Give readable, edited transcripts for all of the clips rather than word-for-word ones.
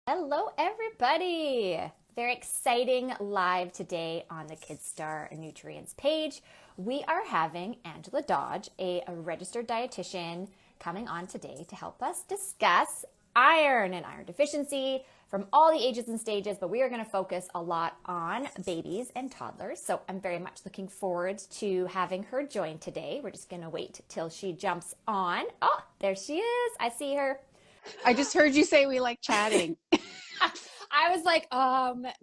Hello, everybody. Very exciting live today on the KidStar Nutrients page. We are having Angela Dodge, a registered dietitian, coming on today to help us discuss iron and iron deficiency from all the ages and stages, but we are going to focus a lot on babies and toddlers. So I'm very much looking forward to having her join today. We're just going to wait till she jumps on. Oh, there she is. I see her. I just heard you say we like chatting. I was like,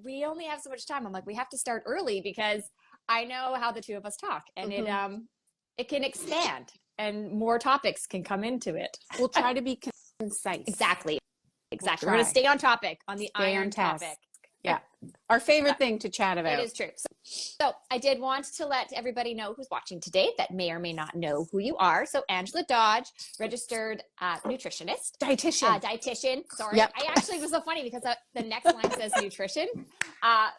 we only have so much time. I'm like, we have to start early because I know how the two of us talk, and it can expand and more topics can come into it. We'll try to be concise. Exactly. We're going to stay on topic on the iron task. topic. Yeah. Our favorite thing to chat about. It is true. So I did want to let everybody know who's watching today that may or may not know who you are. So Angela Dodge, registered nutritionist. Dietitian. Sorry. Yep. I actually was so funny because the next line says nutrition.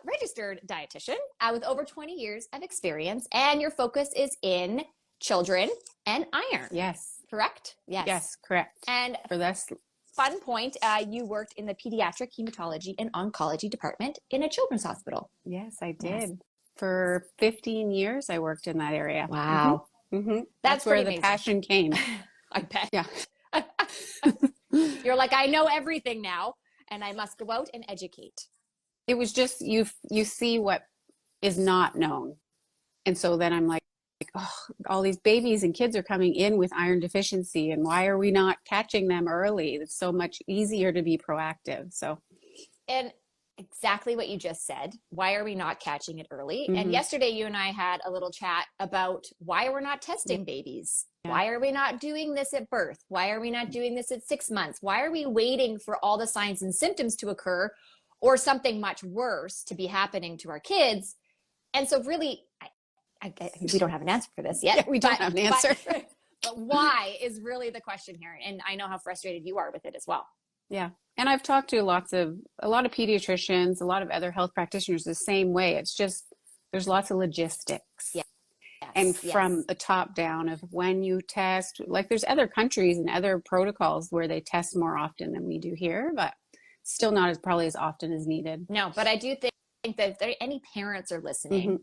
Registered dietitian with over 20 years of experience. And your focus is in children and iron. Yes. Correct? Yes, correct. And for this fun point, you worked in the pediatric hematology and oncology department in a children's hospital. Yes, I did. Yes. For 15 years, I worked in that area. Wow. That's where the passion came. I bet. Yeah. You're like, I know everything now, and I must go out and educate. It was just, you see what is not known. And so then I'm like, oh, all these babies and kids are coming in with iron deficiency, and why are we not catching them early? It's so much easier to be proactive. So, and exactly what you just said. Why are we not catching it early? And yesterday you and I had a little chat about why we're not testing babies. Yeah. Why are we not doing this at birth? Why are we not doing this at 6 months? Why are we waiting for all the signs and symptoms to occur or something much worse to be happening to our kids? And so really, we don't have an answer for this yet. Yeah, we don't have an answer. But why is really the question here. And I know how frustrated you are with it as well. Yeah. And I've talked to a lot of pediatricians, a lot of other health practitioners the same way. It's just, there's lots of logistics. Yeah. And from the top down of when you test, like there's other countries and other protocols where they test more often than we do here, but still not probably as often as needed. No, but I do think that if there any parents are listening,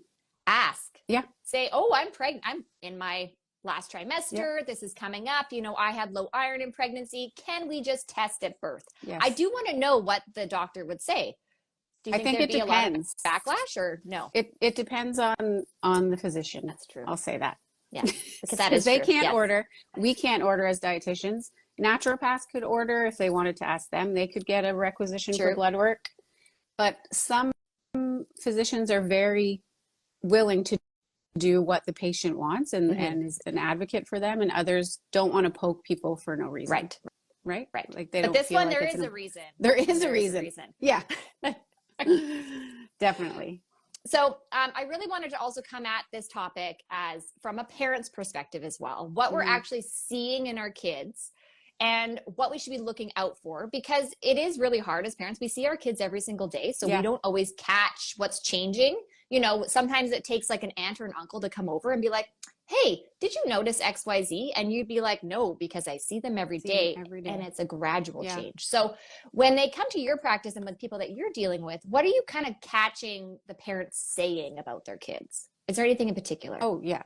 ask. Yeah. Say, oh, I'm pregnant. I'm in my last trimester. Yeah. This is coming up. You know, I had low iron in pregnancy. Can we just test at birth? Yes. I do want to know what the doctor would say. Do you think there'd be a lot of backlash or no? It depends on the physician. That's true. I'll say that. Yeah. Because that is they true. Can't order. We can't order as dietitians. Naturopaths could order if they wanted to ask them. They could get a requisition for blood work. But some physicians are very willing to do what the patient wants and is an advocate for them, and others don't want to poke people for no reason. Right. Like they don't. But this feel one, like there is a reason. There is a reason. Yeah. Definitely. So I really wanted to also come at this topic as from a parent's perspective as well, what we're actually seeing in our kids and what we should be looking out for, because it is really hard as parents. We see our kids every single day, so we don't always catch what's changing. You know, sometimes it takes like an aunt or an uncle to come over and be like, hey, did you notice XYZ? And you'd be like, no, because I see them every day. And it's a gradual change. So when they come to your practice and with people that you're dealing with, what are you kind of catching the parents saying about their kids? Is there anything in particular? Oh, yeah.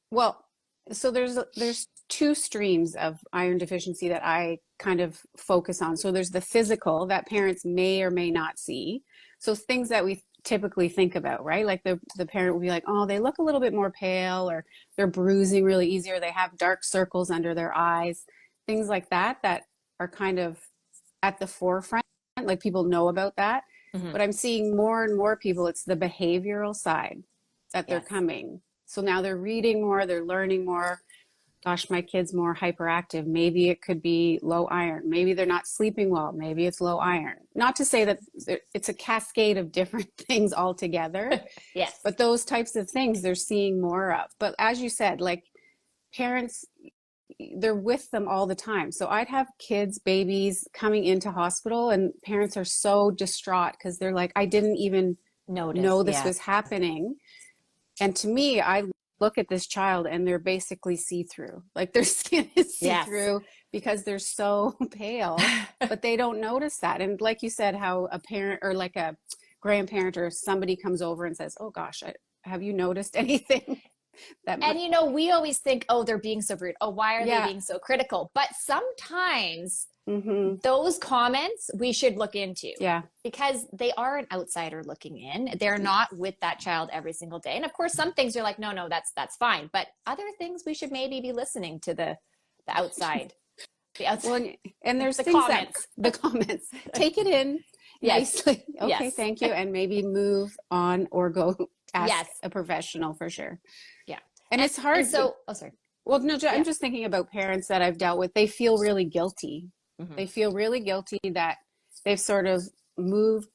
Well, so there's two streams of iron deficiency that I kind of focus on. So there's the physical that parents may or may not see. So things that we typically think about, right? Like the parent will be like, oh, they look a little bit more pale, or they're bruising really easy, or they have dark circles under their eyes, things like that are kind of at the forefront, like people know about that. But I'm seeing more and more people, it's the behavioral side that they're coming. So now they're reading more, they're learning more. Gosh, my kid's more hyperactive. Maybe it could be low iron. Maybe they're not sleeping well. Maybe it's low iron. Not to say that it's a cascade of different things altogether. Yes. But those types of things they're seeing more of. But as you said, like parents, they're with them all the time. So I'd have kids, babies coming into hospital, and parents are so distraught because they're like, I didn't even know this was happening. And to me, I look at this child and they're basically see-through. Like their skin is see-through because they're so pale, but they don't notice that. And like you said, how a parent or like a grandparent or somebody comes over and says, oh gosh, have you noticed anything? And you know, we always think, oh, they're being so rude. Oh, why are they Yeah. being so critical? But sometimes Mm-hmm. those comments we should look into. Yeah. Because they are an outsider looking in. They're not with that child every single day. And of course, some things you're like, no, that's fine. But other things we should maybe be listening to the outside. The outside. Well, and there's the things comments. the comments. Take it in nicely. Okay, yes. thank you. And maybe move on or go ask yes. a professional for sure. Yeah. And it's hard. And so, oh, sorry. Well, no, I'm just thinking about parents that I've dealt with. They feel really guilty. Mm-hmm. They feel really guilty that they've sort of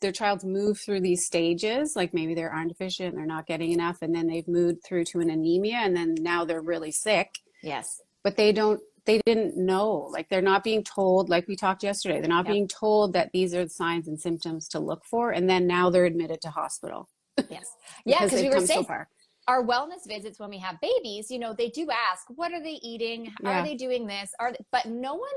their child's moved through these stages, like maybe they're iron deficient, they're not getting enough, and then they've moved through to an anemia, and then now they're really sick. Yes. But they didn't know, like they're not being told, like we talked yesterday, they're not being told that these are the signs and symptoms to look for, and then now they're admitted to hospital. Yes. Yeah, because we were saying, so far. Our wellness visits when we have babies, you know, they do ask, what are they eating? Are they doing this? But no one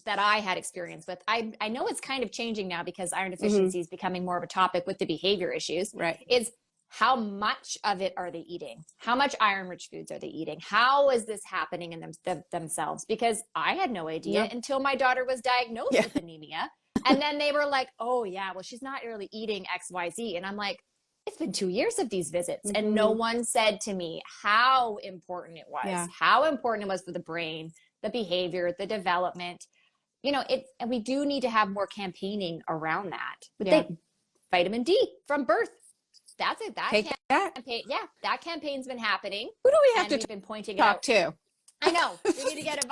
that I had experience with, I know it's kind of changing now because iron deficiency is becoming more of a topic with the behavior issues. Right. Is how much of it are they eating? How much iron-rich foods are they eating? How is this happening in themselves? Because I had no idea until my daughter was diagnosed with anemia. And then they were like, oh yeah, well, she's not really eating X, Y, Z. And I'm like, it's been 2 years of these visits and no one said to me how important it was, how important it was for the brain, the behavior, the development, you know, and we do need to have more campaigning around that. But vitamin D from birth. That's it. That campaign. Yeah. That campaign's been happening. Who do we have to we've been pointing talk out to? I know. We need to get a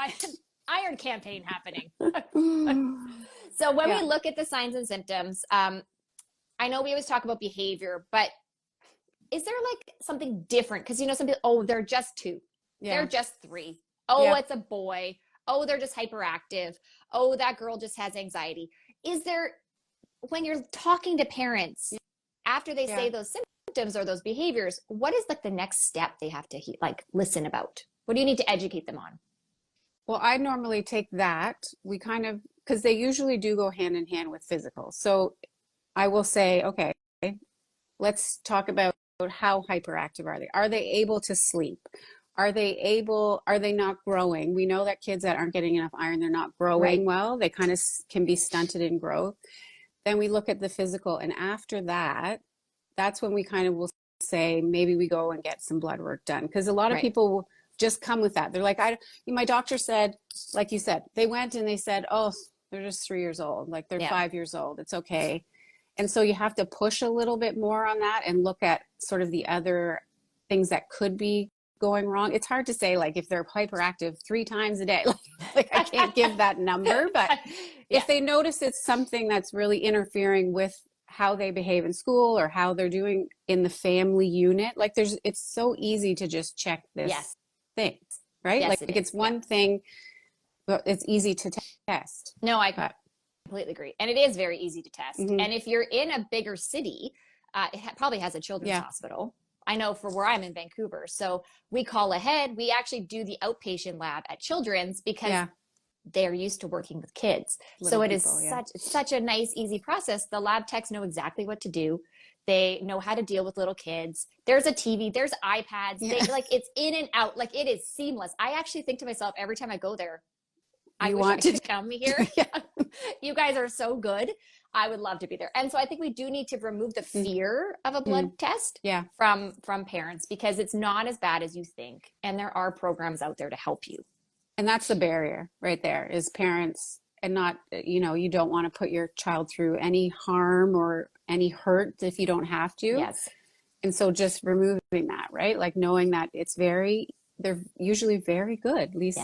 iron campaign happening. So when we look at the signs and symptoms, I know we always talk about behavior, but is there like something different? Because, you know, some people, oh, they're just 2. They're just 3. Oh, it's a boy. Oh, they're just hyperactive. Oh, that girl just has anxiety. Is there, when you're talking to parents, after they say those symptoms or those behaviors, what is like the next step they have to like listen about? What do you need to educate them on? Well, I normally take that. We kind of, because they usually do go hand in hand with physical. So I will say, okay, let's talk about how hyperactive are they? Are they able to sleep? Are they not growing? We know that kids that aren't getting enough iron, they're not growing well. They kind of can be stunted in growth. Then we look at the physical. And after that, that's when we kind of will say, maybe we go and get some blood work done. Because a lot of people will just come with that. They're like, my doctor said, like you said, they went and they said, oh, they're just 3 years old. Like they're 5 years old. It's okay. And so you have to push a little bit more on that and look at sort of the other things that could be going wrong. It's hard to say, like, if they're hyperactive 3 times a day, like I can't give that number, but if they notice it's something that's really interfering with how they behave in school or how they're doing in the family unit, like it's so easy to just check this thing, right? Like it's one thing, but it's easy to test. No, I completely agree. And it is very easy to test. And if you're in a bigger city, it probably has a children's hospital. I know for where I'm in Vancouver. So we call ahead. We actually do the outpatient lab at Children's because they're used to working with kids. So it is such a nice, easy process. The lab techs know exactly what to do. They know how to deal with little kids. There's a TV, there's iPads. They, like it's in and out. Like it is seamless. I actually think to myself every time I go there, I wish I could come here. You guys are so good. I would love to be there. And so I think we do need to remove the fear of a blood test from parents because it's not as bad as you think. And there are programs out there to help you. And that's the barrier right there is parents and not, you know, you don't want to put your child through any harm or any hurt if you don't have to. Yes. And so just removing that, right? Like knowing that they're usually very good. At least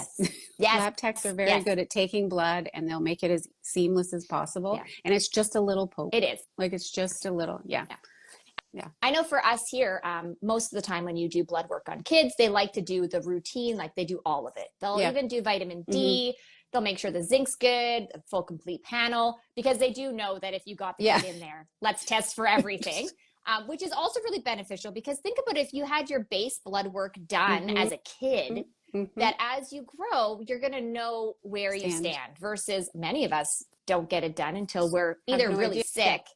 lab techs are very good at taking blood and they'll make it as seamless as possible. Yeah. And it's just a little poke. It is. Like it's just a little, Yeah. I know for us here, most of the time when you do blood work on kids, they like to do the routine, like they do all of it. They'll even do vitamin D. They'll make sure the zinc's good, a full complete panel, because they do know that if you got the kid in there, let's test for everything. Which is also really beneficial because think about if you had your base blood work done as a kid, that as you grow, you're going to know where you stand versus many of us don't get it done until we're either really sick,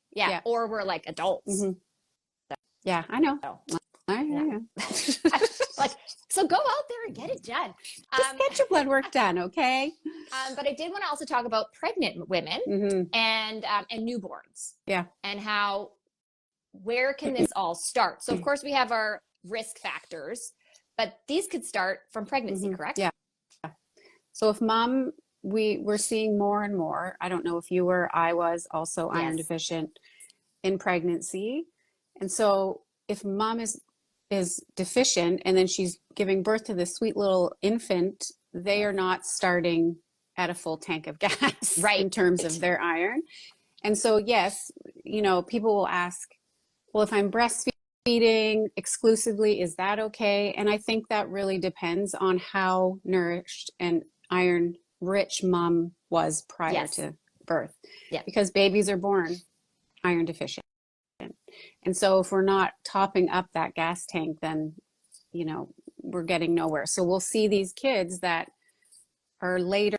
or we're like adults. Yeah, I know. Like, so go out there and get it done. Just get your blood work done, okay? But I did want to also talk about pregnant women and newborns. Yeah. And where can this all start? So of course we have our risk factors, but these could start from pregnancy, correct? Yeah. So if mom, we're seeing more and more, I don't know if you were, I was also iron deficient in pregnancy. And so if mom is deficient and then she's giving birth to this sweet little infant, they are not starting at a full tank of gas in terms of their iron. And so, yes, people will ask, well, if I'm breastfeeding exclusively, is that okay? And I think that really depends on how nourished and iron rich mom was prior to birth. Because babies are born iron deficient. And so if we're not topping up that gas tank, then, we're getting nowhere. So we'll see these kids that are later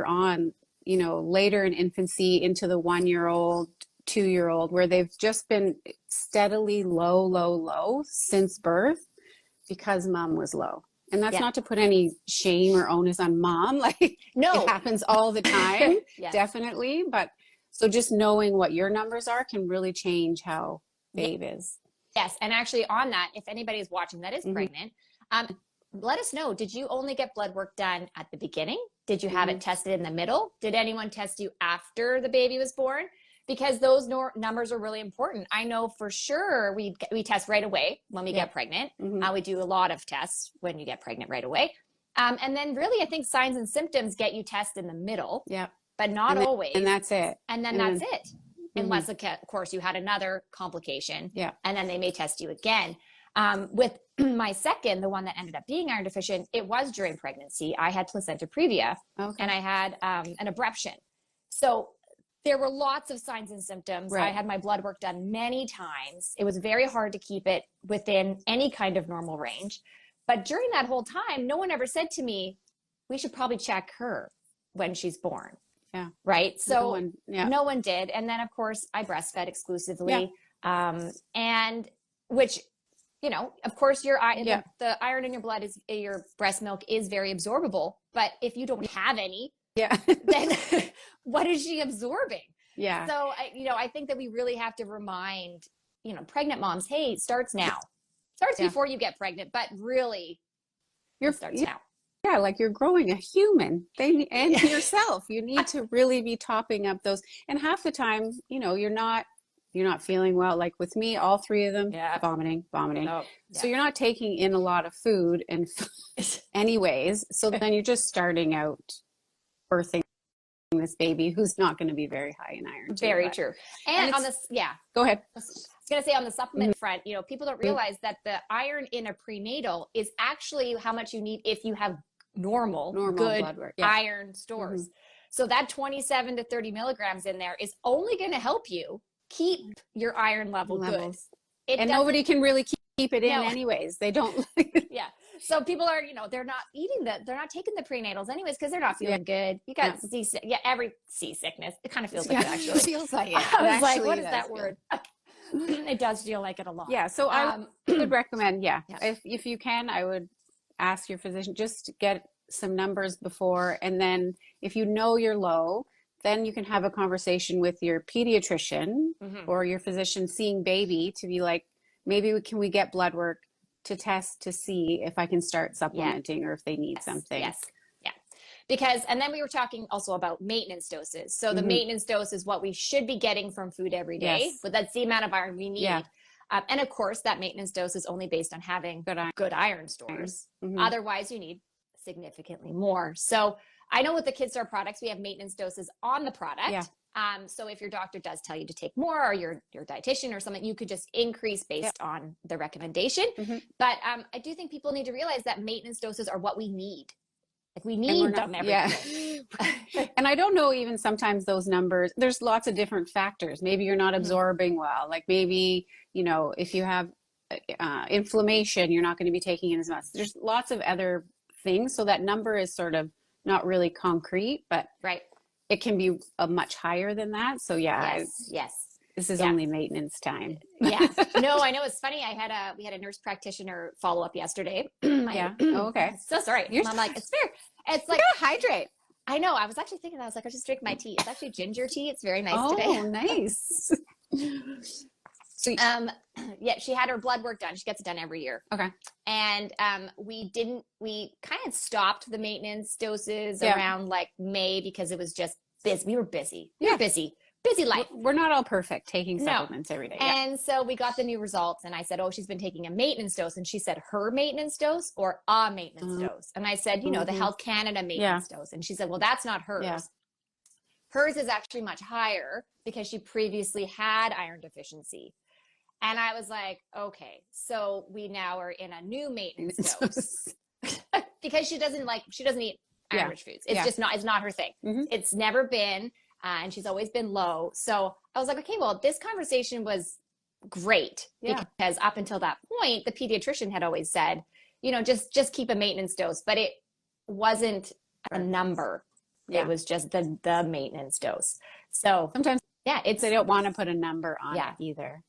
on, later in infancy into the 1-year-old, 2-year-old, where they've just been steadily low since birth because mom was low. And that's not to put any shame or onus on mom. Like, it happens all the time, definitely. But so just knowing what your numbers are can really change how babe is. Yes. And actually on that, if anybody is watching that is pregnant, let us know. Did you only get blood work done at the beginning? Did you have it tested in the middle? Did anyone test you after the baby was born? Because those numbers are really important. I know for sure we test right away when we get pregnant. We do a lot of tests when you get pregnant right away. And then really, I think signs and symptoms get you tested in the middle. But not always. And that's it. And then that's it. Unless, of course, you had another complication. And then they may test you again. With my second, the one that ended up being iron deficient, it was during pregnancy. I had placenta previa and I had an abruption. So there were lots of signs and symptoms. I had my blood work done many times. It was very hard to keep it within any kind of normal range. But during that whole time, no one ever said to me, we should probably check her when she's born. Right. So no one did. And then of course I breastfed exclusively. And which, of course the iron in your blood your breast milk is very absorbable, but if you don't have any, then what is she absorbing? So I think that we really have to remind, pregnant moms, hey, it starts now. Starts before you get pregnant, but really it starts now. Yeah, like you're growing a human and yourself. You need to really be topping up those. And half the time, you're not feeling well. Like with me, all 3 of them, vomiting. So you're not taking in a lot of food and anyways. So then you're just starting out birthing this baby who's not going to be very high in iron. Very true. And on this, go ahead. I was going to say on the supplement front, people don't realize that the iron in a prenatal is actually how much you need if you have normal good blood work. Iron stores. So that 27 to 30 milligrams in there is only going to help you keep your iron level good. And nobody can really keep it in anyways. They don't. So people are, they're not taking the prenatals anyways because they're not feeling good. You got every seasickness. It kind of feels like it actually. It feels like it. I was like, what is that word? It does feel like it a lot. Yeah. So I would recommend, if you can, I would ask your physician just to get some numbers before. And then if you're low, then you can have a conversation with your pediatrician or your physician seeing baby to be like, maybe can we get blood work to test to see if I can start supplementing or if they need something. Because, and then we were talking also about maintenance doses. So the maintenance dose is what we should be getting from food every day, but that's the amount of iron we need. And of course, that maintenance dose is only based on having good iron stores. Otherwise, you need significantly more. So I know with the KidStar products, we have maintenance doses on the product. So if your doctor does tell you to take more, or your dietitian or something, you could just increase based on the recommendation. But I do think people need to realize that maintenance doses are what we need. Like we need them every day. And I don't know, even sometimes those numbers, there's lots of different factors. Maybe you're not absorbing well. Like maybe, if you have inflammation, you're not going to be taking in as much. There's lots of other thing. So that number is sort of not really concrete, but right. it can be a much higher than that. So yeah, Yes. this is only maintenance time. Yeah. No, I know. It's funny. We had a nurse practitioner follow up yesterday. Yeah. Oh, okay. So sorry. I'm like, it's fair. It's like, hydrate. I know. I was actually thinking that. I was like, I'll just drink my tea. It's actually ginger tea. It's very nice today. Oh, nice. So, yeah, she had her blood work done. She gets it done every year. Okay. And we kind of stopped the maintenance doses around like May because it was just busy. We were busy. We were busy life. We're not all perfect taking supplements every day. And so we got the new results and I said, oh, she's been taking a maintenance dose. And she said, her maintenance dose or a maintenance dose? And I said, you know, the Health Canada maintenance dose. And she said, well, that's not hers. Yeah. Hers is actually much higher because she previously had iron deficiency. And I was like, okay, so we now are in a new maintenance dose because she doesn't eat iron rich foods. It's just not, it's not her thing. It's never been, and she's always been low. So I was like, okay, well, this conversation was great because up until that point, the pediatrician had always said, you know, just keep a maintenance dose, but it wasn't a number. It was just the maintenance dose. So sometimes they don't want to put a number on it either.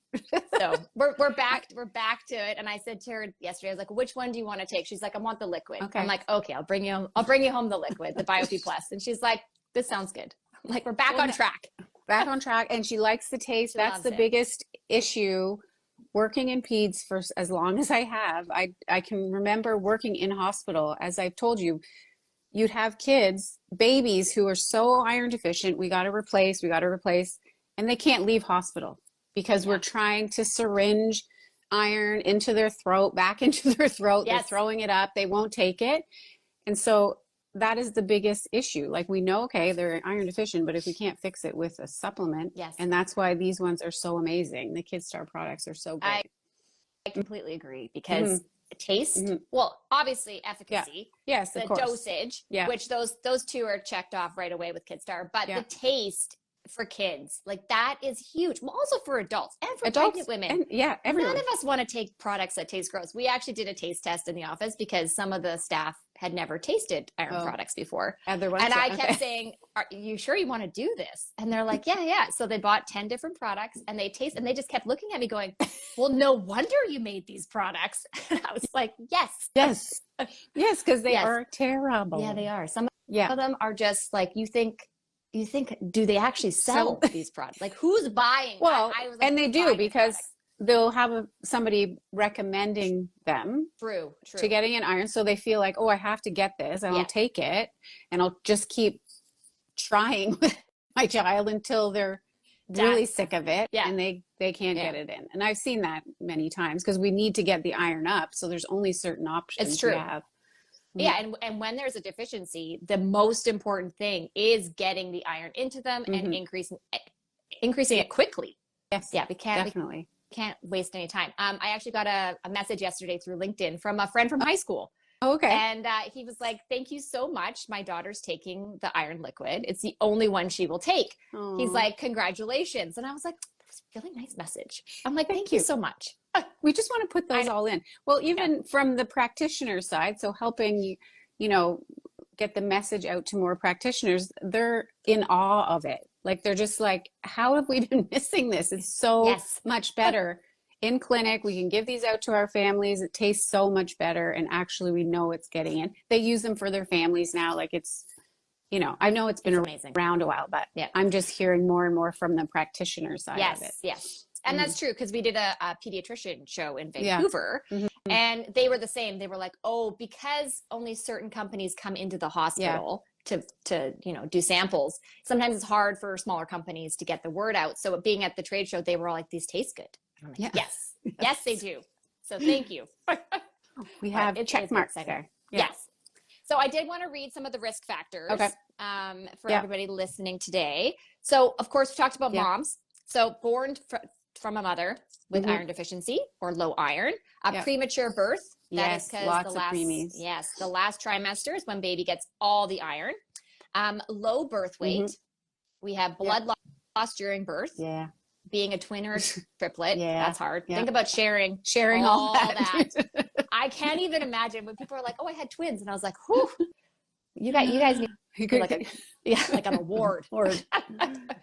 So we're back to it. And I said to her yesterday, I was like, which one do you want to take? She's like, I want the liquid. Okay. I'm like, okay, I'll bring you home the liquid, the BioP Plus. And she's like, this sounds good. I'm like, we're back on track. Back on track. And she likes the taste. That's the biggest issue working in peds for as long as I have. I can remember working in hospital. As I've told you, you'd have kids, babies who are so iron deficient. We got to replace, and they can't leave hospital because we're trying to syringe iron into their throat, back into their throat. They're throwing it up. They won't take it. And so that is the biggest issue. Like we know, okay, they're iron deficient, but if we can't fix it with a supplement, and that's why these ones are so amazing. The KidStar products are so great. I completely agree because taste, well, obviously efficacy, yes, the dosage, which those two are checked off right away with KidStar, but the taste for kids, like that is huge. Well, also for adults and for pregnant women. And, everyone. None of us want to take products that taste gross. We actually did a taste test in the office because some of the staff had never tasted iron products before. And I kept saying, are you sure you want to do this? And they're like, yeah. So they bought 10 different products and they they just kept looking at me going, well, no wonder you made these products. And I was like, yes, because they are terrible. Yeah, they are. Some of them are just like, you think, do they actually sell these products? Like who's buying? Well, I was like, and they do because they'll have somebody recommending them true to getting an iron. So they feel like, oh, I have to get this and I'll take it and I'll just keep trying with my child until they're really sick of it and they can't get it in. And I've seen that many times because we need to get the iron up. So there's only certain options it's true. we have. Yeah, and when there's a deficiency, the most important thing is getting the iron into them and increasing it quickly. Yes, we can't waste any time. I actually got a message yesterday through LinkedIn from a friend from high school. Oh, okay. And he was like, thank you so much. My daughter's taking the iron liquid. It's the only one she will take. Aww. He's like, congratulations. And I was like, that was a really nice message. I'm like, thank you so much. We just want to put those all in. Well, even from the practitioner side, so helping, get the message out to more practitioners, they're in awe of it. Like, they're just like, how have we been missing this? It's so much better in clinic. We can give these out to our families. It tastes so much better. And actually we know it's getting in. They use them for their families now. Like it's, I know it's been around a while, but I'm just hearing more and more from the practitioner side of it. Yes. And that's true because we did a pediatrician show in Vancouver and they were the same. They were like, oh, because only certain companies come into the hospital to do samples. Sometimes it's hard for smaller companies to get the word out. So being at the trade show, they were all like, these taste good. I'm like, yes, they do. So thank you. We have check marks there. Yes. So I did want to read some of the risk factors for everybody listening today. So of course we talked about moms. So born from a mother with iron deficiency or low iron, premature birth. That is because the last trimester is when baby gets all the iron. Low birth weight. We have blood loss during birth. Yeah. Being a twin or a triplet. That's hard. Think about sharing all that. I can't even imagine when people are like, oh, I had twins. And I was like, whew, you guys need like like an award.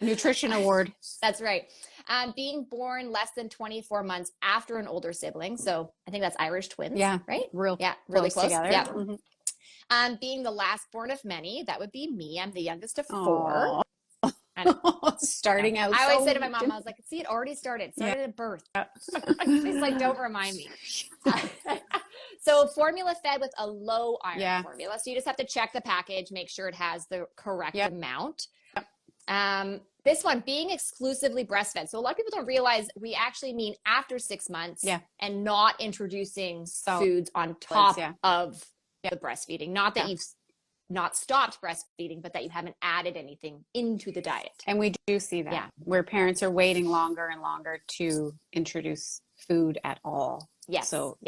Nutrition award. That's right. Being born less than 24 months after an older sibling. So I think that's Irish twins. Yeah. Right? Really close together. Yeah. Mm-hmm. Being the last born of many, that would be me. I'm the youngest of 4. Starting out. I always say to my mom, I was like, see, it already started. It started at birth. She's like, don't remind me. So formula fed with a low iron formula. So you just have to check the package, make sure it has the correct amount. This one, being exclusively breastfed. So a lot of people don't realize we actually mean after 6 months and not introducing foods on top of the breastfeeding. Not that you've not stopped breastfeeding, but that you haven't added anything into the diet. And we do see that where parents are waiting longer and longer to introduce food at all. Yes. So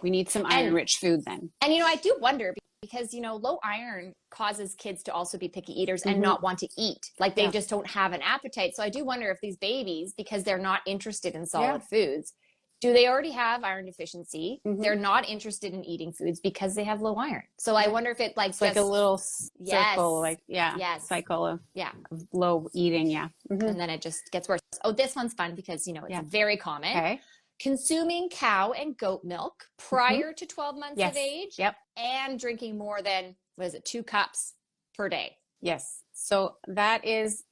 we need some iron-rich food then. And, I do wonder because, low iron causes kids to also be picky eaters and not want to eat. Like they just don't have an appetite. So I do wonder if these babies, because they're not interested in solid foods, do they already have iron deficiency? They're not interested in eating foods because they have low iron. So I wonder if it it's like a little circle, cycle of low eating. And then it just gets worse. Oh, this one's fun because, it's very common. Okay. Consuming cow and goat milk prior to 12 months of age and drinking more than, 2 cups per day. Yes. So that is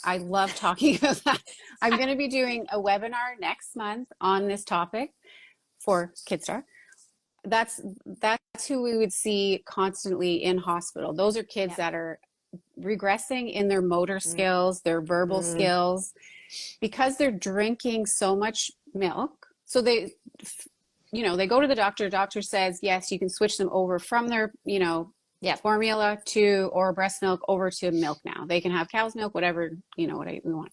I love talking about that. I'm going to be doing a webinar next month on this topic for KidStar. That's who we would see constantly in hospital. Those are kids that are regressing in their motor skills, their verbal skills, because they're drinking so much milk. So they go to the doctor says, yes, you can switch them over from their, formula to, or breast milk over to milk now. They can have cow's milk, whatever, we want.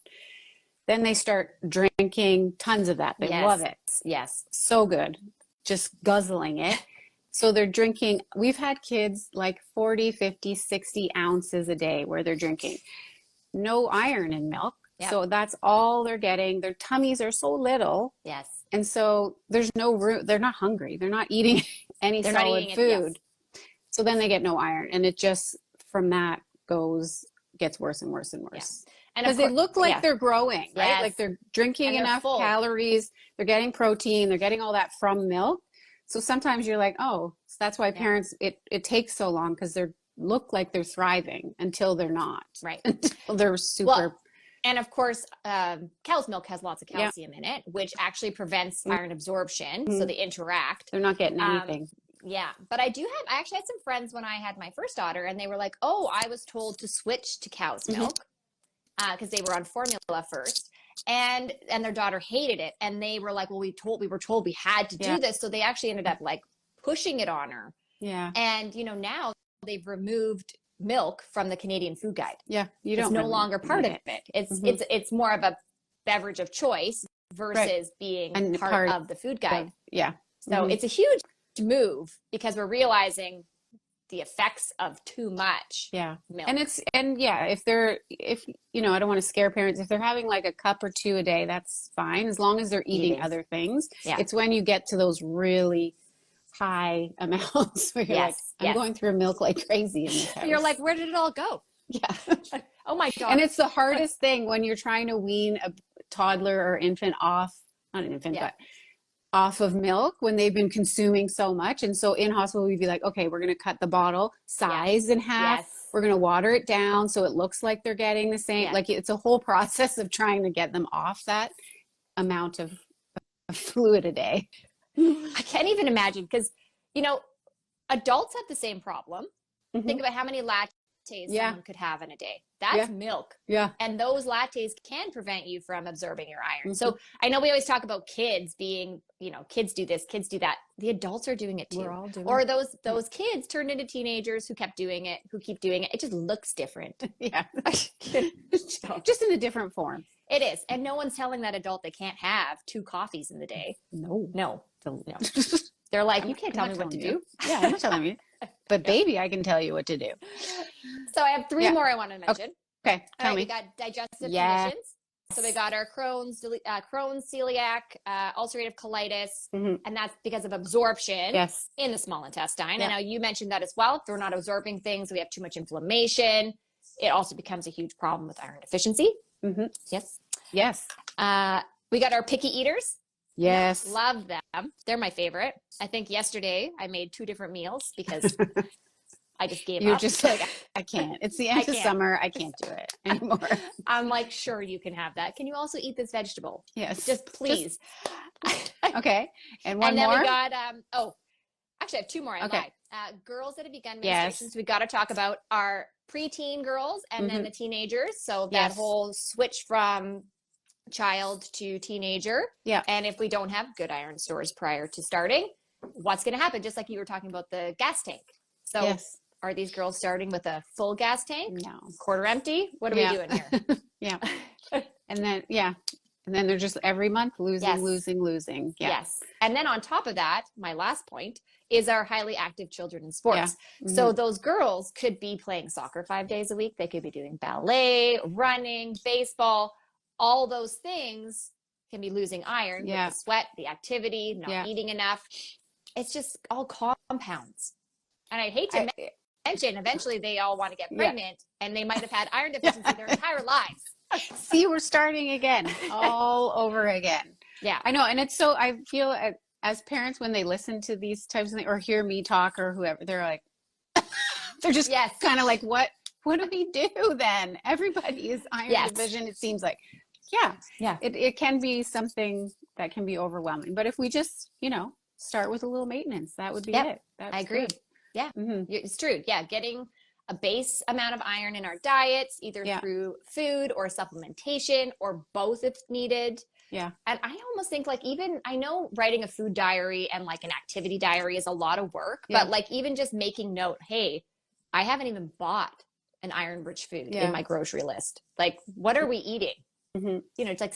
Then they start drinking tons of that. They love it. Yes. So good. Just guzzling it. So they're drinking, we've had kids like 40, 50, 60 ounces a day where they're drinking. No iron in milk. Yep. So that's all they're getting. Their tummies are so little. Yes. And so there's no room. They're not hungry. They're not eating any solid food. So then they get no iron. And it just, from that gets worse and worse and worse. Yeah. Because they look like they're growing, right? Yes. Like they're drinking enough calories. They're getting protein. They're getting all that from milk. So sometimes you're like, oh, so that's why parents, it takes so long because they look like they're thriving until they're not. Right. Until they're super. Well, and of course, cow's milk has lots of calcium in it, which actually prevents iron absorption. So they interact. They're not getting anything. Yeah. But I actually had some friends when I had my first daughter and they were like, oh, I was told to switch to cow's milk because they were on formula first. And their daughter hated it. And they were like, well, we were told we had to do this. So they actually ended up like pushing it on her. Yeah. And, now they've removed milk from the Canadian Food Guide. Yeah. It's no longer part of it. It's more of a beverage of choice versus being part of the food guide. So it's a huge move because we're realizing the effects of too much milk. If I don't want to scare parents, if they're having like a cup or 2 a day, that's fine as long as they're eating other things. It's when you get to those really high amounts where you're like, I'm going through milk like crazy in this house. You're like, where did it all go? Oh my God. And it's the hardest thing when you're trying to wean a toddler or infant off, not an infant, but off of milk when they've been consuming so much. And so in hospital, we'd be like, okay, we're going to cut the bottle size in half. We're going to water it down so it looks like they're getting the same. Like it's a whole process of trying to get them off that amount of fluid a day. I can't even imagine because, adults have the same problem. Think about how many lattes someone could have in a day. That's milk. Yeah. And those lattes can prevent you from absorbing your iron. So I know we always talk about kids being, kids do this, kids do that. The adults are doing it too. We're all doing or those kids turned into teenagers who keep doing it. It just looks different. Just in a different form. It is. And no one's telling that adult they can't have 2 coffees in the day. No. They're like, you can't tell me what to do. Yeah, I'm not telling you. But baby, I can tell you what to do. So I have 3 more I want to mention. Okay, tell me. You got digestive conditions. So we got our Crohn's, celiac, ulcerative colitis, and that's because of absorption in the small intestine. And now you mentioned that as well. If we're not absorbing things, we have too much inflammation. It also becomes a huge problem with iron deficiency. Yes. Yes. We got our picky eaters. Yes. Love them. They're my favorite. I think yesterday I made 2 different meals because I just gave up. You're just like, I can't. It's the end of summer. I can't do it anymore. I'm like, sure, you can have that. Can you also eat this vegetable? Yes. Just please. Okay. And one and then more? we got, actually I have 2 more. I lied. Girls that have begun menstruation. So we got to talk about our preteen girls and then the teenagers. So that whole switch from child to teenager. Yeah. And if we don't have good iron stores prior to starting, what's going to happen? Just like you were talking about the gas tank. So are these girls starting with a full gas tank? No. Quarter empty? What are we doing here? Yeah. And then they're just every month losing. Yeah. Yes. And then on top of that, my last point is our highly active children in sports. So those girls could be playing soccer 5 days a week. They could be doing ballet, running, baseball. All those things can be losing iron with the sweat, the activity, not eating enough. It's just all compounds. And I hate to mention, eventually they all want to get pregnant and they might have had iron deficiency their entire lives. See, we're starting again, all over again. Yeah. I know. And it's so, I feel as parents, when they listen to these types of things or hear me talk or whoever, they're like, they're just kind of like, what do we do then? Everybody is iron deficient, it seems like. Yeah. It can be something that can be overwhelming. But if we just, start with a little maintenance, that would be it. I agree. Good. Yeah, it's true. Yeah, getting a base amount of iron in our diets, either through food or supplementation or both if needed. Yeah. And I almost think I know writing a food diary and like an activity diary is a lot of work, but like even just making note, hey, I haven't even bought an iron-rich food in my grocery list. Like, what are we eating? It's like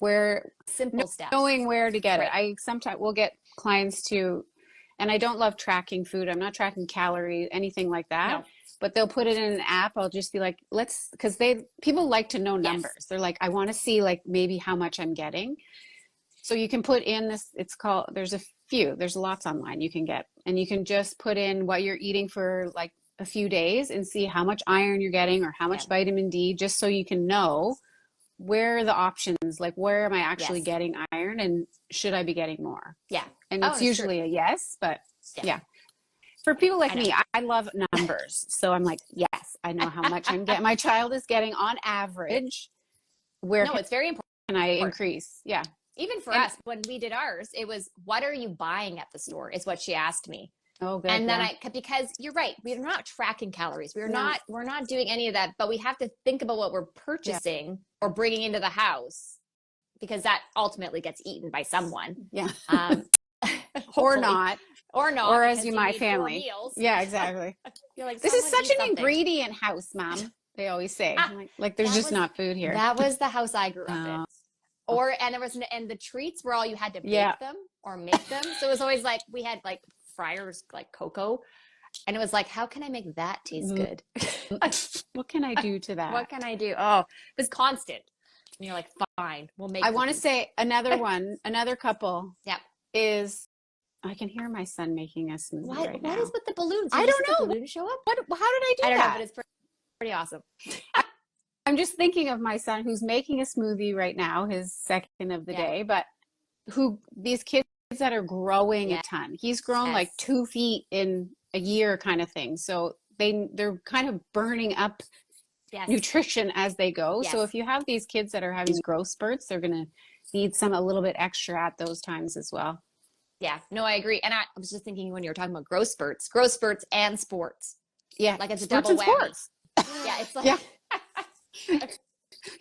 simple steps. Knowing where to get it. I sometimes will get clients to, and I don't love tracking food. I'm not tracking calories, anything like that. No. But they'll put it in an app. I'll just be like, because people like to know numbers. They're like, I want to see like maybe how much I'm getting. So you can put in this, there's lots online you can get, and you can just put in what you're eating for like a few days and see how much iron you're getting or how much vitamin D, just so you can know where are the options, like where am I actually getting iron and should I be getting more? Yeah. And it's usually a yes, but for people like me, I love numbers. So I'm like, yes, I know how much I'm getting. My child is getting on average. It's very important. Can I increase? Yeah. Even for us, when we did ours, it was, what are you buying at the store is what she asked me. Oh, good. And then because you're right, we're not tracking calories. We're not doing any of that, but we have to think about what we're purchasing or bringing into the house, because that ultimately gets eaten by someone. Yeah. Or not. Or as my family. Yeah, exactly. You're like, this is such an ingredient house, Mom. They always say, like there's just not food here. That was the house I grew up in. And the treats were all you had to bake them or make them. So it was always like, we had like Friars, like cocoa. And it was like, how can I make that taste good? What can I do to that? What can I do? Oh, it was constant. And you're like, fine, we'll make I want to say another couple is, I can hear my son making a smoothie right now. What is with the balloons? I don't know. The balloons show up? How did I do that? I don't know, but it's pretty awesome. I'm just thinking of my son who's making a smoothie right now, his second of the day, but these kids that are growing a ton. He's grown like 2 feet in a year kind of thing. So they're kind of burning up nutrition as they go. So if you have these kids that are having growth spurts, they're going to need a little bit extra at those times as well. Yeah, no, I agree. And I was just thinking when you were talking about growth spurts and sports. Yeah. Like it's a double whammy. Sports. Yeah, it's like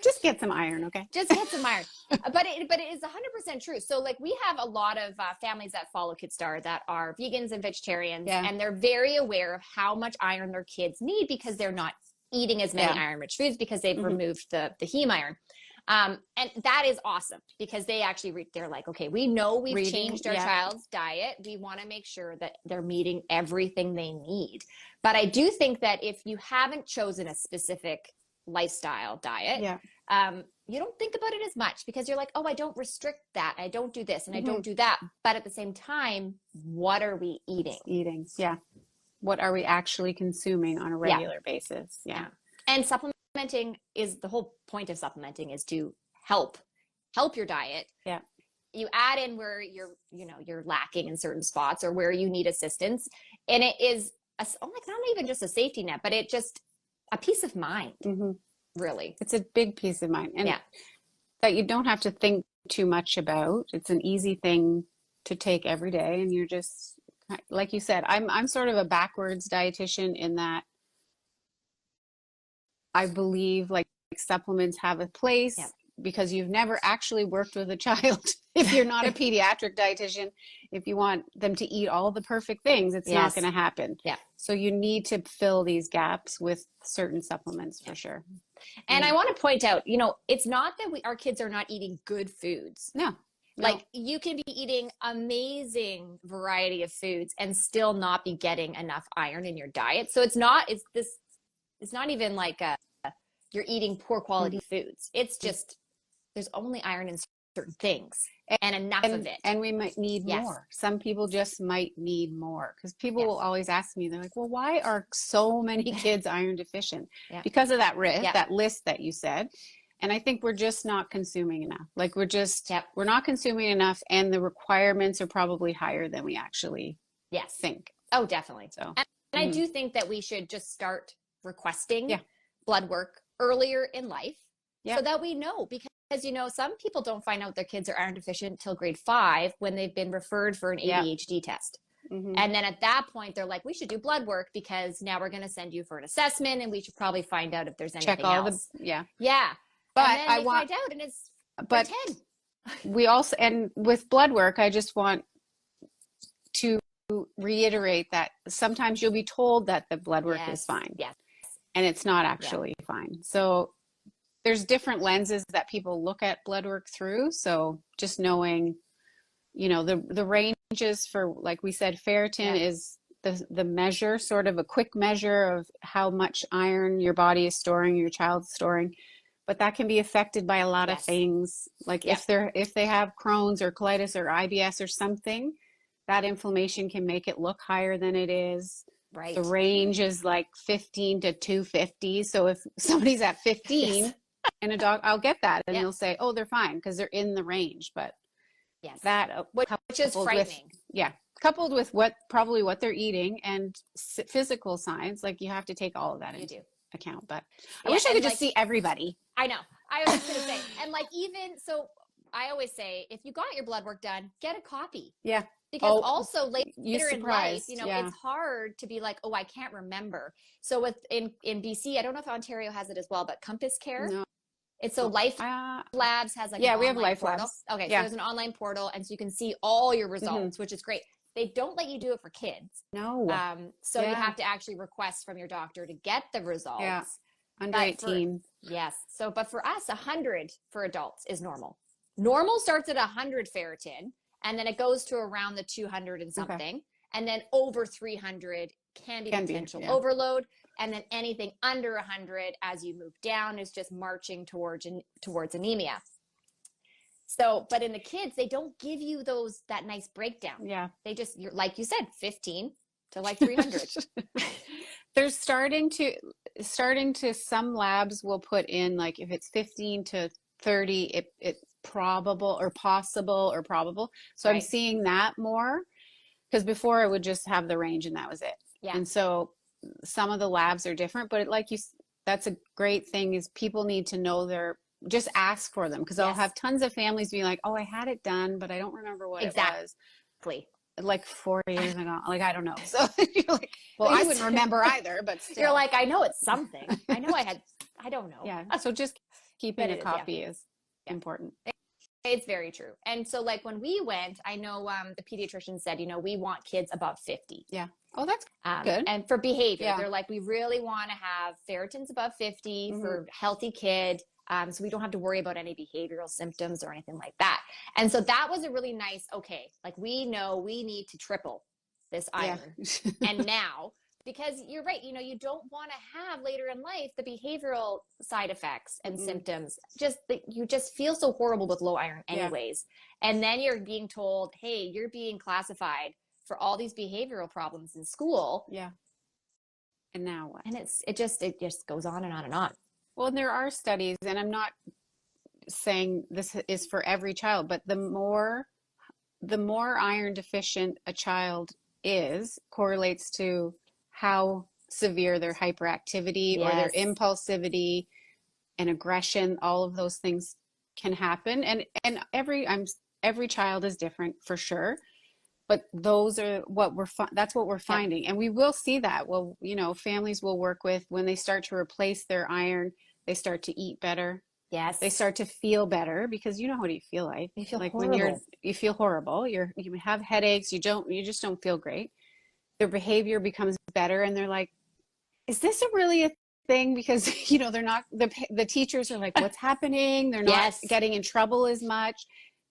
just get some iron, okay? Just get some iron. But it is 100% true. So like we have a lot of families that follow KidStar that are vegans and vegetarians, and they're very aware of how much iron their kids need because they're not eating as many iron-rich foods because they've removed the heme iron. And that is awesome because they actually they're like, okay, we know we've changed our child's diet. We want to make sure that they're meeting everything they need. But I do think that if you haven't chosen a specific lifestyle diet, Yeah. you don't think about it as much because you're like, oh, I don't restrict that. I don't do this and I don't do that. But at the same time, what are we eating? Yeah. What are we actually consuming on a regular basis? Yeah. And supplementing is the whole point of supplementing is to help your diet. Yeah. You add in where you're lacking in certain spots or where you need assistance. And it is not even just a safety net, but it just a peace of mind, really. It's a big peace of mind. And that you don't have to think too much about. It's an easy thing to take every day. And you're just, like you said, I'm sort of a backwards dietitian in that I believe like supplements have a place because you've never actually worked with a child. If you're not a pediatric dietitian, if you want them to eat all the perfect things, it's not going to happen. Yeah. So you need to fill these gaps with certain supplements for sure. And I want to point out, it's not that our kids are not eating good foods. No. Like you can be eating amazing variety of foods and still not be getting enough iron in your diet. So it's not even like you're eating poor quality foods. It's just, there's only iron in certain things and enough of it. And we might need more. Some people just might need more because people will always ask me, they're like, well, why are so many kids iron deficient? Because of that list that you said. And I think we're just not consuming enough. Like we're not consuming enough and the requirements are probably higher than we actually think. Oh, definitely. So, and I do think that we should just start requesting blood work earlier in life so that we know, because some people don't find out their kids are iron deficient till grade 5 when they've been referred for an ADHD test. And then at that point, they're like, we should do blood work because now we're going to send you for an assessment and we should probably find out if there's anything else. But and then I find out and it's 10. We also, and with blood work, I just want to reiterate that sometimes you'll be told that the blood work is fine. And it's not actually fine. So there's different lenses that people look at blood work through. So just knowing, the ranges for, like we said, ferritin is the measure, sort of a quick measure of how much iron your body is storing, your child's storing. But that can be affected by a lot of things. Like if they have Crohn's or colitis or IBS or something, that inflammation can make it look higher than it is. Right. The range is like 15 to 250. So if somebody's at 15 and a dog, I'll get that. And they'll say, oh, they're fine because they're in the range. But that, which is frightening. Coupled with probably what they're eating and physical signs, like you have to take all of that into account. But I wish I could just see everybody. I know. I was going to say, and so I always say, if you got your blood work done, get a copy. Yeah. Because also later in life, it's hard to be like, oh, I can't remember. So in BC, I don't know if Ontario has it as well, but Compass Care. No. It's so Life Labs has like we have Life portal. Labs. Okay, so there's an online portal, and so you can see all your results, which is great. They don't let you do it for kids. No. So you have to actually request from your doctor to get the results. Yeah. Under 18. So, but for us, 100 for adults is normal. Normal starts at 100 ferritin, and then it goes to around the 200 and something. And then over 300 can be potential overload. And then anything under 100 as you move down is just marching towards anemia. So, but in the kids, they don't give you that nice breakdown. Yeah. They just, like you said, 15 to like 300. There's starting to some labs will put in like if it's 15 to 30, it's probable or possible or probable. So I'm seeing that more because before I would just have the range and that was it. Yeah. And so some of the labs are different, but that's a great thing is people need to know just ask for them because I'll have tons of families being like, oh, I had it done, but I don't remember what it was. Like 4 years ago. Like, I don't know. So you're like, well, I wouldn't remember either, but still. You're like, I know it's something. I know I don't know. Yeah. So just keeping a copy is important. It's very true. And so like when we went, I know the pediatrician said, we want kids above 50. Yeah. Oh, that's good. And for behavior, they're like, we really want to have ferritins above 50 for healthy kid. So we don't have to worry about any behavioral symptoms or anything like that. And so that was a really nice, like we know we need to triple this iron. And now because you're right. You know, you don't want to have later in life the behavioral side effects and symptoms. Just that you just feel so horrible with low iron anyways. And then you're being told, hey, you're being classified for all these behavioral problems in school. Yeah. And now what? And it just goes on and on and on. Well, there are studies, and I'm not saying this is for every child, but the more iron deficient a child is correlates to how severe their hyperactivity or their impulsivity and aggression, all of those things can happen. And every child is different for sure. But those are that's what we're finding. And we will see that. Well, you know, families will work with, when they start to replace their iron, they start to eat better. Yes. They start to feel better, because you know, what do you feel like? You feel like horrible. when you feel horrible, you have headaches, you just don't feel great. Their behavior becomes better, and they're like, is this really a thing? Because, you know, they're not, the teachers are like, what's happening? They're not getting in trouble as much.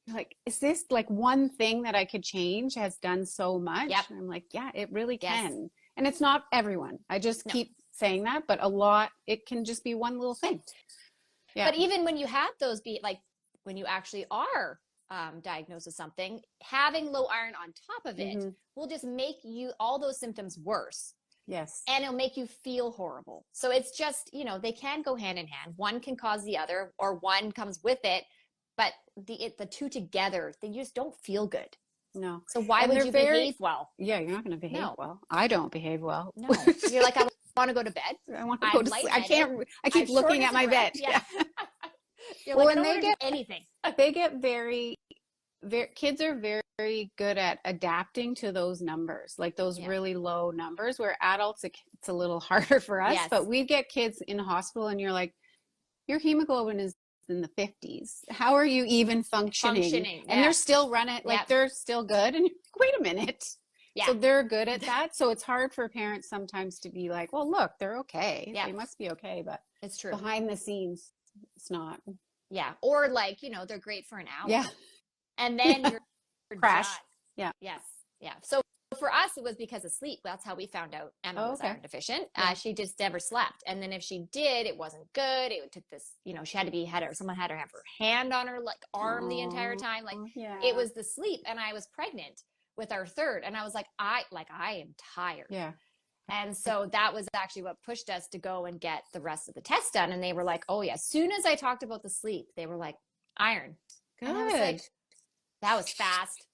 Like, is this like one thing that I could change has done so much? And I'm like, yeah, it really can. And it's not everyone. I just keep saying that, but a lot, it can just be one little thing. But even when you have those, when you actually are diagnosed with something, having low iron on top of it will just make all those symptoms worse. Yes. And it'll make you feel horrible. So it's just, you know, they can go hand in hand. One can cause the other, or one comes with it. But the two together, they just don't feel good. No. So why would you behave well? Yeah, you're not going to behave well. I don't behave well. No. You're like, I want to go to bed. I want to go to sleep. I can't. I keep looking at my bed. Yeah. You're well, like, and they get anything. They get very, kids are very good at adapting to those numbers, like those really low numbers, where adults, it's a little harder for us. But we get kids in the hospital, and you're like, your hemoglobin is in the 50s. How are you even functioning? And they're still running, like they're still good. And you're like, wait a minute. So they're good at that. So it's hard for parents sometimes to be like, well, look, they're okay. They must be okay. But it's true. Behind the scenes, it's not. Yeah. Or like, you know, they're great for an hour. Yeah. And then you're crash. done. Yeah. Yes. Yeah. So for us, it was because of sleep. That's how we found out Emma was iron deficient. She just never slept. And then if she did, it wasn't good. It took this, you know, she had to be, someone had to have her hand on her like arm the entire time. Like it was the sleep. And I was pregnant with our third. And I was like, I am tired. Yeah. And so that was actually what pushed us to go and get the rest of the tests done. And they were like, oh yeah. As soon as I talked about the sleep, they were like, iron. Good. And I was like, that was fast.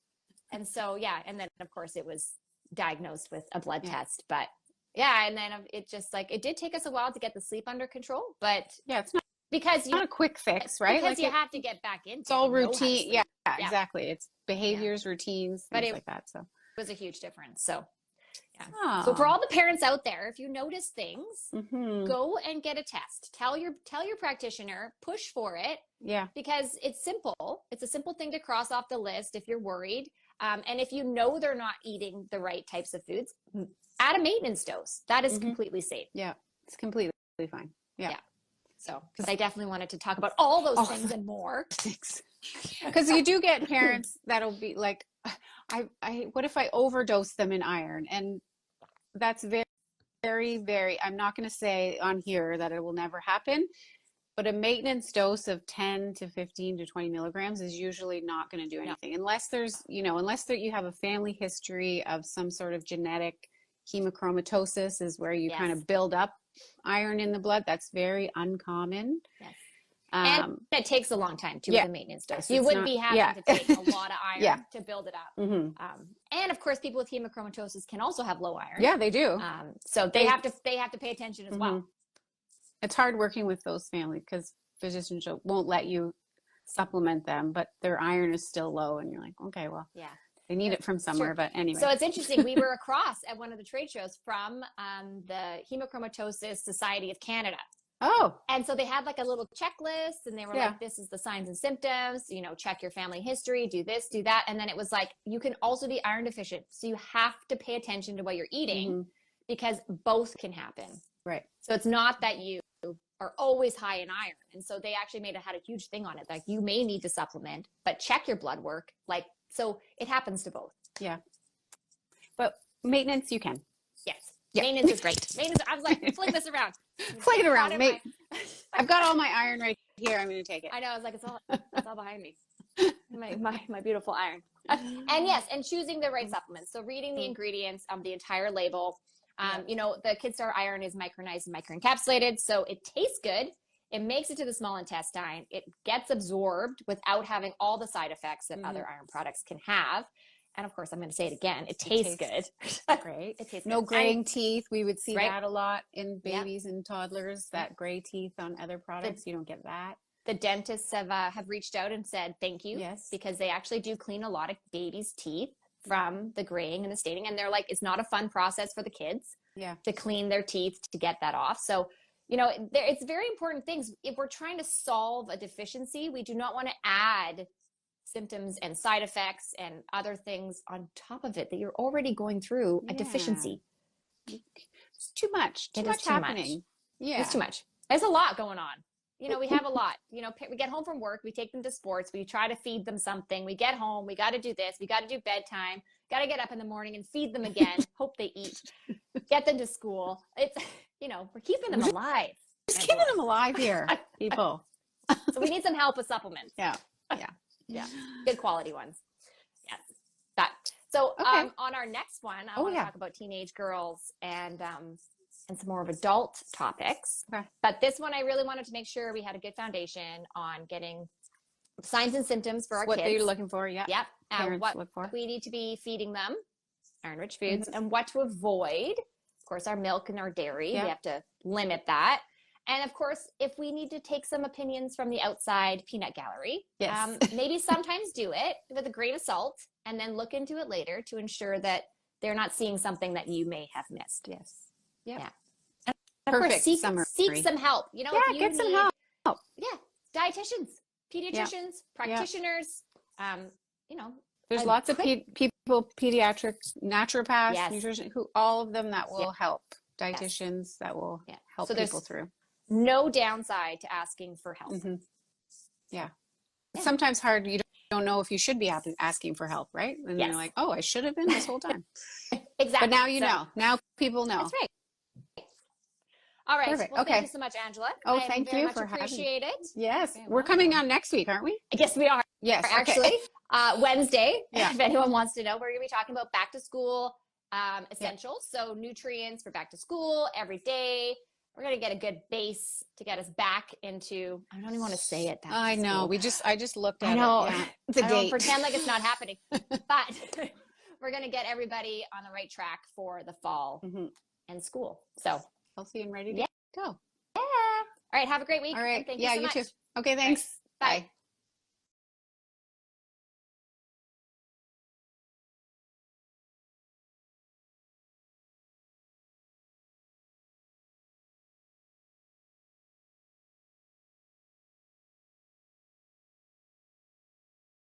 And so, and then of course it was diagnosed with a blood test, but and then it just like, it did take us a while to get the sleep under control, but it's not, because not a quick fix, right? Because like you have to get back into it. It's all routine. Yeah, exactly. It's behaviors, routines, things like that. So it was a huge difference. So so for all the parents out there, if you notice things, go and get a test. Tell your practitioner, push for it. Yeah. Because it's simple. It's a simple thing to cross off the list if you're worried. And if you know they're not eating the right types of foods, add a maintenance dose. That is completely safe. Yeah. It's completely fine. Yeah. So, because I definitely wanted to talk about all those things and more. Because you do get parents that'll be like, what if I overdose them in iron? And that's very, very, very, I'm not going to say on here that it will never happen, but a maintenance dose of 10 to 15 to 20 milligrams is usually not going to do anything unless there's, unless you have a family history of some sort of genetic hemochromatosis, is where you kind of build up iron in the blood. That's very uncommon. Yes. And it takes a long time too with a maintenance dose. You wouldn't be having to take a lot of iron to build it up. And of course, people with hemochromatosis can also have low iron. Yeah, they do. So they have to pay attention as well. It's hard working with those families because physicians won't let you supplement them, but their iron is still low, and you're like, okay, well, they need it from somewhere. But anyway, so it's interesting. We were across at one of the trade shows from the Hemochromatosis Society of Canada. Oh. And so they had like a little checklist, and they were like, this is the signs and symptoms, check your family history, do this, do that. And then it was like, you can also be iron deficient. So you have to pay attention to what you're eating because both can happen. Right. So it's not that you are always high in iron. And so they actually had a huge thing on it. Like, you may need to supplement, but check your blood work. So it happens to both. Yeah. But maintenance, you can. Yes. Yeah. Maintenance is great. Maintenance, I was like, fling this around. Fling it around. I've got all my iron right here. I'm going to take it. I know. I was like, it's all behind me. My beautiful iron. And yes, and choosing the right supplements. So reading the ingredients of the entire label. You know, the KidStar iron is micronized and microencapsulated, so it tastes good. It makes it to the small intestine. It gets absorbed without having all the side effects that other iron products can have. And of course, I'm going to say it again. It tastes good. Great. It tastes no good. graying teeth. We would see right? that a lot in babies and toddlers, that gray teeth on other products. You don't get that. The dentists have reached out and said thank you. Yes. Because they actually do clean a lot of babies' teeth from the graying and the staining. And they're like, it's not a fun process for the kids to clean their teeth to get that off. So, you know, it's very important things. If we're trying to solve a deficiency, we do not want to add symptoms and side effects and other things on top of it that you're already going through a deficiency. It's too much. Too much happening. Yeah. It's too much. There's a lot going on. You know, we have a lot. You know, we get home from work, we take them to sports, we try to feed them something. We get home, we got to do this, we got to do bedtime, got to get up in the morning and feed them again, hope they eat, get them to school. It's, you know, we're keeping them alive. Just keeping them alive here, people. So we need some help with supplements. Yeah. Good quality ones. Yes. That. So on our next one, I want to talk about teenage girls and some more of adult topics. Okay. But this one, I really wanted to make sure we had a good foundation on getting signs and symptoms for our what kids. What they're looking for, Yep. Parents look for. We need to be feeding them, iron-rich foods, and what to avoid. Of course, our milk and our dairy, we have to limit that. And of course, if we need to take some opinions from the outside peanut gallery, maybe sometimes do it with a grain of salt and then look into it later to ensure that they're not seeing something that you may have missed. Yes. Yep. Yeah. Perfect. Seek some help. You know, if you get some help. Yeah. Dietitians, pediatricians, practitioners, you know. There's lots of people, pediatrics, naturopaths, nutrition, all of them that will help. Dietitians that will help people through. No downside to asking for help. Yeah. It's sometimes hard. You don't know if you should be asking for help, right? And you're like, oh, I should have been this whole time. Exactly. But now you know. Now people know. That's right. All right. Perfect. Well, thank you so much, Angela. Oh, thank you for appreciate it. Yes. We're coming on next week, aren't we? Yes, we are. Yes. Actually, Wednesday, if anyone wants to know, we're going to be talking about back to school essentials. So nutrients for back to school every day. We're going to get a good base to get us back into, I don't even want to say it. I know. I just looked at it. I know. The date. Pretend like it's not happening. But we're going to get everybody on the right track for the fall and school. So healthy and ready to go. Yeah. All right. Have a great week. All right. Thank you so much. You too. Okay. Thanks. Right. Bye. Bye.